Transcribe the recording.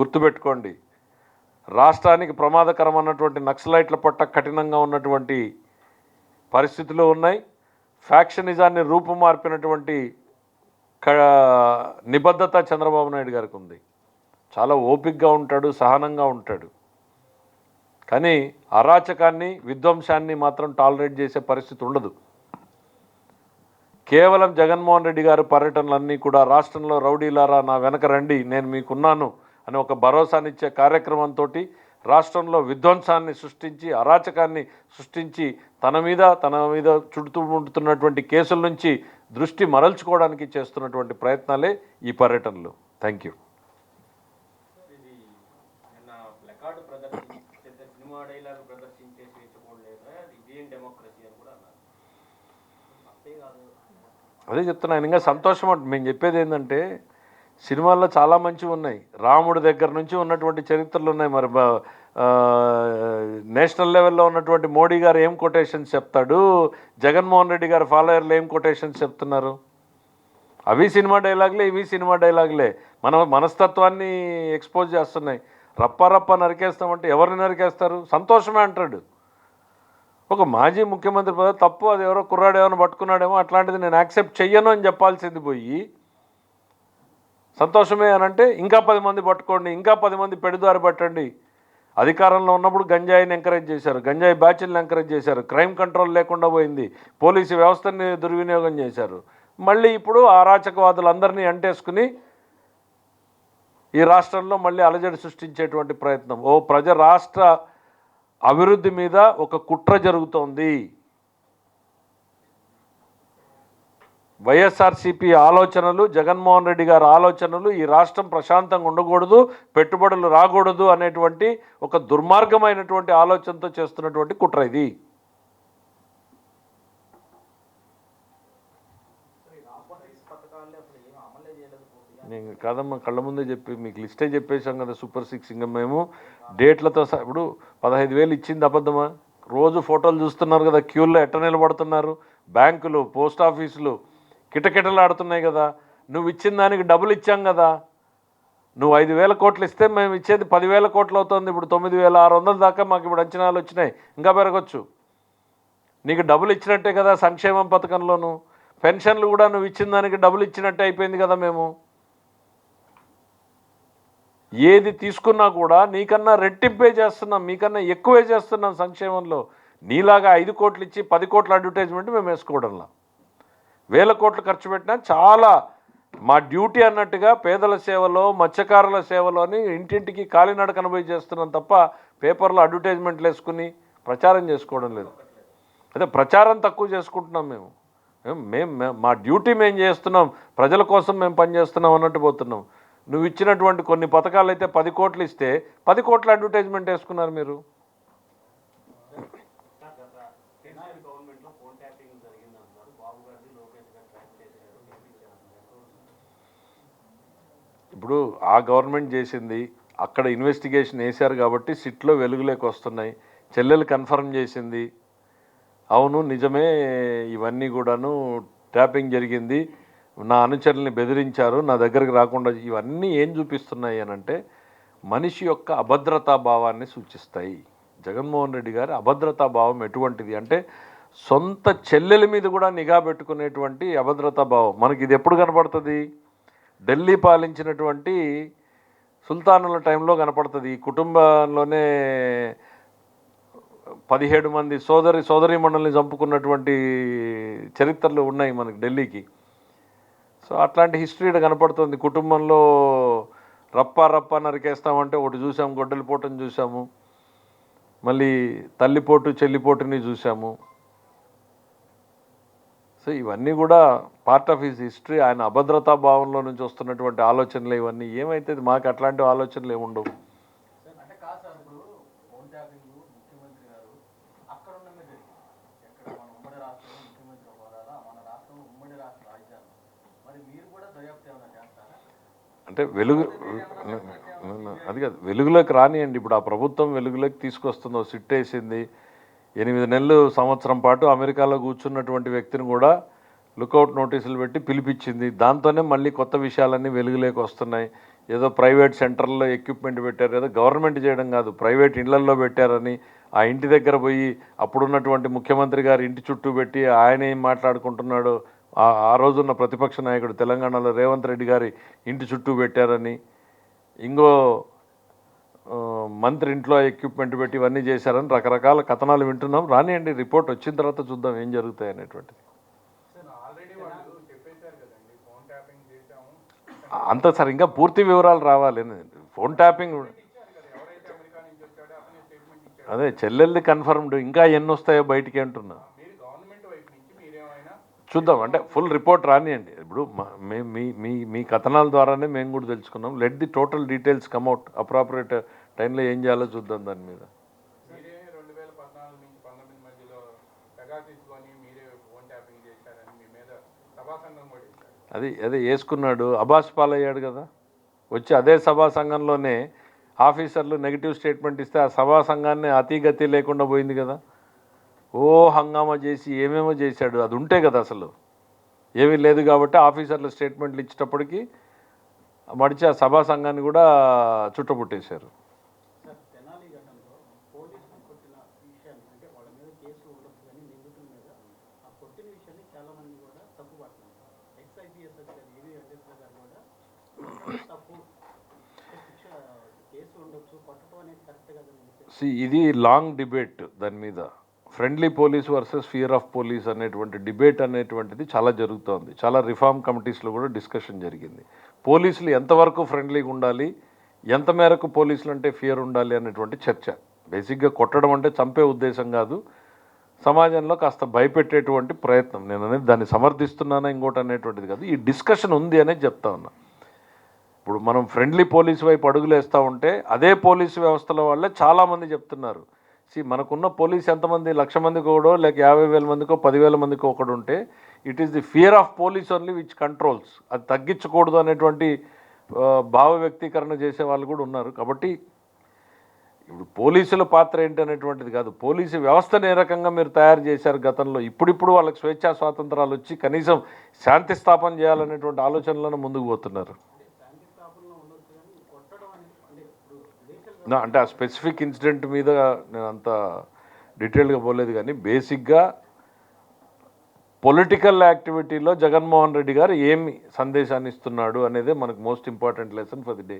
గుర్తుపెట్టుకోండి, రాష్ట్రానికి ప్రమాదకరం అన్నటువంటి నక్సలైట్ల పట్ల కఠినంగా ఉన్నటువంటి పరిస్థితులు ఉన్నాయి. ఫ్యాక్షనిజాన్ని రూపుమార్పినటువంటి నిబద్ధత చంద్రబాబు నాయుడు గారికి ఉంది. చాలా ఓపికగా ఉంటాడు, సహనంగా ఉంటాడు. కానీ అరాచకాన్ని, విధ్వంసాన్ని మాత్రం టాలరేట్ చేసే పరిస్థితి ఉండదు. కేవలం జగన్మోహన్ రెడ్డి గారి పర్యటనలన్నీ కూడా రాష్ట్రంలో రౌడీలారా నా వెనక రండి, నేను మీకున్నాను అని ఒక భరోసానిచ్చే కార్యక్రమంతో రాష్ట్రంలో విధ్వంసాన్ని సృష్టించి, అరాచకాన్ని సృష్టించి తన మీద చుట్టుముడుతున్నటువంటి కేసుల నుంచి దృష్టి మరల్చుకోవడానికి చేస్తున్నటువంటి ప్రయత్నాలే ఈ పర్యటనలు. Thank you. అదే చెప్తున్నాను, ఇంకా సంతోషం అంటే మేము చెప్పేది ఏంటంటే సినిమాల్లో చాలా మంచివి ఉన్నాయి. రాముడి దగ్గర నుంచి ఉన్నటువంటి చరిత్రలు ఉన్నాయి. మరి నేషనల్ లెవెల్లో ఉన్నటువంటి మోడీ గారు ఏం కొటేషన్స్ చెప్తాడు, జగన్మోహన్ రెడ్డి గారు ఫాలోయర్లు ఏం కొటేషన్స్ చెప్తున్నారు. అవి సినిమా డైలాగులే, ఇవి సినిమా డైలాగులే. మన మనస్తత్వాన్ని ఎక్స్పోజ్ చేస్తున్నాయి. రప్ప నరికేస్తామంటే ఎవరిని నరికేస్తారు? సంతోషమే అంటాడు. ఒక మాజీ ముఖ్యమంత్రి పదవి తప్పు, అది ఎవరో కుర్రాడేమో పట్టుకున్నాడేమో, అట్లాంటిది నేను యాక్సెప్ట్ చెయ్యను అని చెప్పాల్సింది పోయి సంతోషమే అని అంటే ఇంకా 10 మంది పట్టుకోండి, ఇంకా 10 మంది పెడుదారి పట్టండి. అధికారంలో ఉన్నప్పుడు గంజాయిని ఎంకరేజ్ చేశారు, గంజాయి బ్యాచ్లను ఎంకరేజ్ చేశారు, క్రైమ్ కంట్రోల్ లేకుండా పోయింది, పోలీసు వ్యవస్థని దుర్వినియోగం చేశారు. మళ్ళీ ఇప్పుడు అరాచకవాదులందరినీ అంటేసుకుని ఈ రాష్ట్రంలో మళ్ళీ అలజడి సృష్టించేటువంటి ప్రయత్నం. రాష్ట్ర అభివృద్ధి మీద ఒక కుట్ర జరుగుతోంది. వైఎస్ఆర్సీపీ ఆలోచనలు, జగన్మోహన్ రెడ్డి గారి ఆలోచనలు ఈ రాష్ట్రం ప్రశాంతంగా ఉండకూడదు, పెట్టుబడులు రాకూడదు అనేటువంటి ఒక దుర్మార్గమైనటువంటి ఆలోచనతో చేస్తున్నటువంటి కుట్ర ఇది. నేను కాదమ్మా, కళ్ళ ముందే చెప్పి మీకు లిస్టే చెప్పేసాం కదా. సూపర్ 6 ఇంకా మేము డేట్లతో ఇప్పుడు 15,000 ఇచ్చింది అబద్ధమా? రోజు ఫోటోలు చూస్తున్నారు కదా, క్యూల్లో ఎట్ట నిలబడుతున్నారు. బ్యాంకులు, పోస్ట్ ఆఫీసులు కిటకిటలాడుతున్నాయి కదా. నువ్వు ఇచ్చిన దానికి డబ్బులు ఇచ్చాం కదా. నువ్వు 5,000 కోట్లు ఇస్తే మేము ఇచ్చేది 10,000 కోట్లు అవుతుంది. ఇప్పుడు 9,600 దాకా మాకు ఇప్పుడు అంచనాలు వచ్చినాయి, ఇంకా పెరగచ్చు. నీకు డబ్బులు ఇచ్చినట్టే కదా సంక్షేమం పథకంలోను. పెన్షన్లు కూడా నువ్వు ఇచ్చిన దానికి డబ్బులు ఇచ్చినట్టే అయిపోయింది కదా. మేము ఏది తీసుకున్నా కూడా నీకన్నా రెట్టింపే చేస్తున్నాం, మీకన్నా ఎక్కువే చేస్తున్నాం సంక్షేమంలో. నీలాగా 5 కోట్లు ఇచ్చి 10 కోట్ల అడ్వర్టైజ్మెంట్ మేము వేసుకోవడంలా. 1,000 కోట్లు ఖర్చు పెట్టినా చాలా మా డ్యూటీ అన్నట్టుగా పేదల సేవలో, మత్స్యకారుల సేవలోని ఇంటింటికి కాలినడకన పోయి చేస్తున్నాం తప్ప పేపర్లో అడ్వర్టైజ్మెంట్లు వేసుకుని ప్రచారం చేసుకోవడం లేదు. అదే ప్రచారం తక్కువ చేసుకుంటున్నాం మేము మా డ్యూటీ మేము చేస్తున్నాం, ప్రజల కోసం మేము పనిచేస్తున్నాం అన్నట్టు పోతున్నాం. నువ్వు ఇచ్చినటువంటి కొన్ని పథకాలు అయితే 10 కోట్లు ఇస్తే 10 కోట్ల అడ్వర్టైజ్మెంట్ వేసుకున్నారు మీరు. ఇప్పుడు ఆ గవర్నమెంట్ చేసింది, అక్కడ ఇన్వెస్టిగేషన్ వేశారు కాబట్టి సిట్లో వెలుగులోకి వస్తున్నాయి. చెల్లెలు కన్ఫర్మ్ చేసింది, అవును నిజమే, ఇవన్నీ కూడాను ట్యాపింగ్ జరిగింది, నా అనుచరుల్ని బెదిరించారు, నా దగ్గరికి రాకుండా. ఇవన్నీ ఏం చూపిస్తున్నాయి అని అంటే మనిషి యొక్క అభద్రతా భావాన్ని సూచిస్తాయి. జగన్మోహన్ రెడ్డి గారి అభద్రతా భావం ఎటువంటిది అంటే సొంత చెల్లెల మీద కూడా నిఘా పెట్టుకునేటువంటి అభద్రతా భావం. మనకి ఇది ఎప్పుడు కనపడుతుంది? ఢిల్లీ పాలించినటువంటి సుల్తానుల టైంలో కనపడుతుంది. ఈ కుటుంబంలోనే 17 మంది సోదరీమణుల్ని చంపుకున్నటువంటి చరిత్రలు ఉన్నాయి మనకి ఢిల్లీకి. సో అట్లాంటి హిస్టరీ కనపడుతుంది. కుటుంబంలో రప్ప నరికేస్తామంటే ఒకటి చూసాము, గొడ్డలిపోటుని చూసాము, మళ్ళీ తల్లిపోటు చెల్లిపోటుని చూసాము. సో ఇవన్నీ కూడా పార్ట్ ఆఫ్ హిస్ హిస్టరీ. ఆయన అభద్రతా భావంలో నుంచి వస్తున్నటువంటి ఆలోచనలు ఇవన్నీ. ఏమైతే మాకు అట్లాంటి ఆలోచనలు ఏముండవు. అంటే అది కాదు, వెలుగులోకి రానియండి. ఇప్పుడు ఆ ప్రభుత్వం వెలుగులోకి తీసుకొస్తుందో, సిట్ వేసింది. 8 నెలలు, సంవత్సరం పాటు అమెరికాలో కూర్చున్నటువంటి వ్యక్తిని కూడా లుకౌట్ నోటీసులు పెట్టి పిలిపించింది. దాంతోనే మళ్ళీ కొత్త విషయాలన్నీ వెలుగులోకి వస్తున్నాయి. ఏదో ప్రైవేట్ సెంటర్లో ఎక్విప్మెంట్ పెట్టారు, ఏదో గవర్నమెంట్ చేయడం కాదు, ప్రైవేట్ ఇళ్లల్లో పెట్టారని ఆ ఇంటి దగ్గర పోయి అప్పుడున్నటువంటి ముఖ్యమంత్రి గారు ఇంటి చుట్టూ పెట్టి ఆయన ఏం మాట్లాడుకుంటున్నాడో ఆ రోజున్న ప్రతిపక్ష నాయకుడు తెలంగాణలో రేవంత్ రెడ్డి గారి ఇంటి చుట్టూ పెట్టారని, ఇంకో మంత్రి ఇంట్లో ఎక్విప్మెంట్ పెట్టి ఇవన్నీ చేశారని రకరకాల కథనాలు వింటున్నాం. రానియండి, రిపోర్ట్ వచ్చిన తర్వాత చూద్దాం ఏం జరుగుతాయి అనేటువంటిది. అంత సార్ ఇంకా పూర్తి వివరాలు రావాలి. ఫోన్ ట్యాపింగ్ అదే చెల్లెల్ది కన్ఫర్మ్డ్, ఇంకా ఎన్ని వస్తాయో బయటికి అంటున్నా. చూద్దాం, అంటే ఫుల్ రిపోర్ట్ రానియండి. ఇప్పుడు మీ కథనాల ద్వారానే మేము కూడా తెలుసుకున్నాం. Let the total details come out, appropriate టైంలో ఏం చేయాలో చూద్దాం దాని మీద. అదే వేసుకున్నాడు, అబాస్ పాలయ్యాడు కదా. వచ్చి అదే సభా సంఘంలోనే ఆఫీసర్లు నెగిటివ్ స్టేట్మెంట్ ఇస్తే ఆ సభా సంఘాన్ని అతిగతి లేకుండా పోయింది కదా. ఓ హంగామా చేసి ఏమేమో చేశాడు. అది ఉంటే కదా, అసలు ఏమీ లేదు కాబట్టి ఆఫీసర్లు స్టేట్మెంట్లు ఇచ్చేటప్పటికి మడిచి ఆ సభా సంఘాన్ని కూడా చుట్టపుట్టేశారు. ఇది లాంగ్ డిబేట్. దాని మీద friendly police versus fear of police అనేటువంటి డిబేట్ అనేటువంటిది చాలా జరుగుతోంది. చాలా రిఫార్మ్ కమిటీస్లో కూడా డిస్కషన్ జరిగింది. పోలీసులు ఎంతవరకు ఫ్రెండ్లీగా ఉండాలి, ఎంత మేరకు పోలీసులు అంటే ఫియర్ ఉండాలి అనేటువంటి చర్చ. బేసిక్గా కొట్టడం అంటే చంపే ఉద్దేశం కాదు, సమాజంలో కాస్త భయపెట్టేటువంటి ప్రయత్నం. నేను అనేది దాన్ని సమర్థిస్తున్నానా ఇంకోటి అనేటువంటిది కాదు, ఈ డిస్కషన్ ఉంది అనేది చెప్తా ఉన్నా. ఇప్పుడు మనం ఫ్రెండ్లీ పోలీసు వైపు అడుగులు వేస్తూ ఉంటే అదే పోలీసు వ్యవస్థల వాళ్ళే చాలామంది చెప్తున్నారు, మనకున్న పోలీస్ ఎంతమంది, 1,00,000 మందికి ఒకడో లేక 50,000 మందికో 10,000 మందికో ఒకడు ఉంటే it is the fear of police only which controls. అది తగ్గించకూడదు అనేటువంటి భావ వ్యక్తీకరణ చేసే వాళ్ళు కూడా ఉన్నారు. కాబట్టి ఇప్పుడు పోలీసుల పాత్ర ఏంటి అనేటువంటిది కాదు, పోలీసు వ్యవస్థను ఏ రకంగా మీరు తయారు చేశారు గతంలో, ఇప్పుడిప్పుడు వాళ్ళకి స్వేచ్ఛా స్వాతంత్రాలు వచ్చి కనీసం శాంతి స్థాపన చేయాలనేటువంటి ఆలోచనలను ముందుకు పోతున్నారు. అంటే ఆ స్పెసిఫిక్ ఇన్సిడెంట్ మీద నేను అంత డీటెయిల్గా పోలేదు, కానీ బేసిక్గా పొలిటికల్ యాక్టివిటీలో జగన్మోహన్ రెడ్డి గారు ఏమి సందేశాన్ని ఇస్తున్నాడు అనేదే మనకు most important lesson for the day.